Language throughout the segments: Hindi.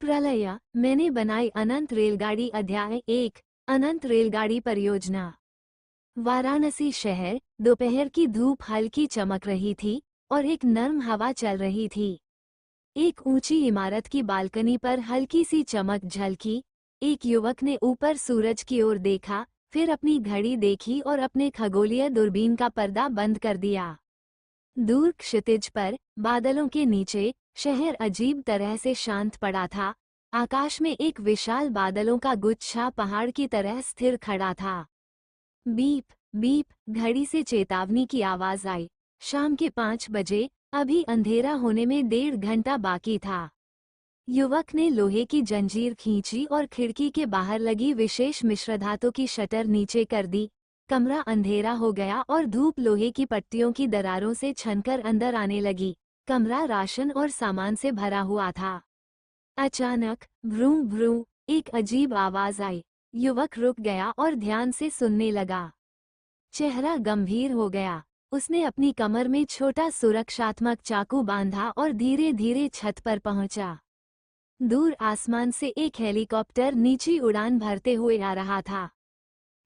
प्रलय, मैंने बनाई अनंत रेलगाड़ी। अध्याय 1। अनंत रेलगाड़ी परियोजना। वाराणसी शहर। दोपहर की धूप हल्की चमक रही थी और एक नर्म हवा चल रही थी। एक ऊंची इमारत की बालकनी पर हल्की सी चमक झलकी। एक युवक ने ऊपर सूरज की ओर देखा, फिर अपनी घड़ी देखी और अपने खगोलीय दूरबीन का पर्दा बंद कर दिया। दूर क्षितिज पर, बादलों के नीचे, शहर अजीब तरह से शांत पड़ा था। आकाश में एक विशाल बादलों का गुच्छा पहाड़ की तरह स्थिर खड़ा था। बीप बीप, घड़ी से चेतावनी की आवाज आई। शाम के 5 बजे, अभी अंधेरा होने में 1.5 घंटा बाकी था। युवक ने लोहे की जंजीर खींची और खिड़की के बाहर लगी विशेष मिश्रधातु की शटर नीचे कर दी। कमरा अंधेरा हो गया और धूप लोहे की पट्टियों की दरारों से छनकर अंदर आने लगी। कमरा राशन और सामान से भरा हुआ था। अचानक व्रूं व्रूं, एक अजीब आवाज आई। युवक रुक गया और ध्यान से सुनने लगा। चेहरा गंभीर हो गया। उसने अपनी कमर में छोटा सुरक्षात्मक चाकू बांधा और धीरे धीरे छत पर पहुंचा। दूर आसमान से एक हेलीकॉप्टर नीची उड़ान भरते हुए आ रहा था।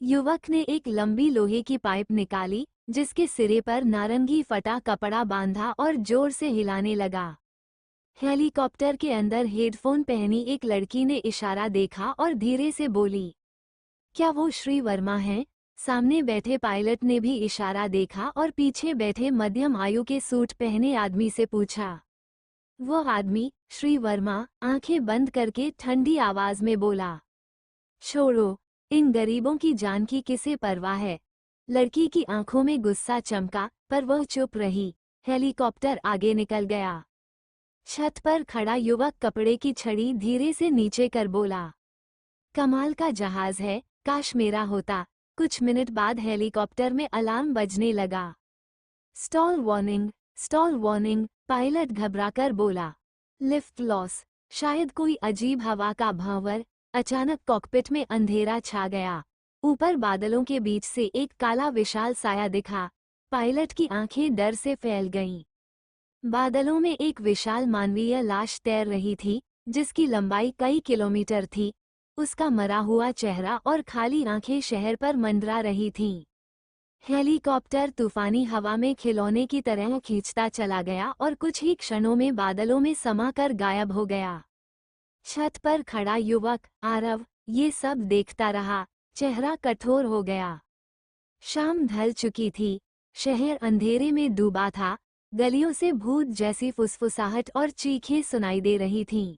युवक ने एक लंबी लोहे की पाइप निकाली, जिसके सिरे पर नारंगी फटा कपड़ा बांधा और जोर से हिलाने लगा। हेलीकॉप्टर के अंदर हेडफोन पहनी एक लड़की ने इशारा देखा और धीरे से बोली, क्या वो श्री वर्मा हैं? सामने बैठे पायलट ने भी इशारा देखा और पीछे बैठे मध्यम आयु के सूट पहने आदमी से पूछा। वो आदमी, श्री वर्मा, आंखें बंद करके ठंडी आवाज में बोला, छोड़ो, इन गरीबों की जान की किसे परवाह है। लड़की की आंखों में गुस्सा चमका, पर वह चुप रही। हेलीकॉप्टर आगे निकल गया। छत पर खड़ा युवक कपड़े की छड़ी धीरे से नीचे कर बोला, कमाल का जहाज है, काश मेरा होता। कुछ मिनट बाद हेलीकॉप्टर में अलार्म बजने लगा। Stall warning, stall warning, pilot घबराकर बोला। लिफ्ट लॉस, शायद कोई अजीब हवा का भंवर। अचानक कॉकपिट में अंधेरा छा गया। ऊपर बादलों के बीच से एक काला विशाल साया दिखा। पायलट की आंखें डर से फैल गईं। बादलों में एक विशाल मानवीय लाश तैर रही थी, जिसकी लंबाई कई किलोमीटर थी। उसका मरा हुआ चेहरा और खाली आंखें शहर पर मंडरा रही थीं। हेलीकॉप्टर तूफानी हवा में खिलौने की तरह खींचता चला गया और कुछ ही क्षणों में बादलों में समाकर गायब हो गया। छत पर खड़ा युवक, आरव, ये सब देखता रहा। चेहरा कठोर हो गया। शाम ढल चुकी थी। शहर अंधेरे में डूबा था। गलियों से भूत जैसी फुसफुसाहट और चीखें सुनाई दे रही थीं।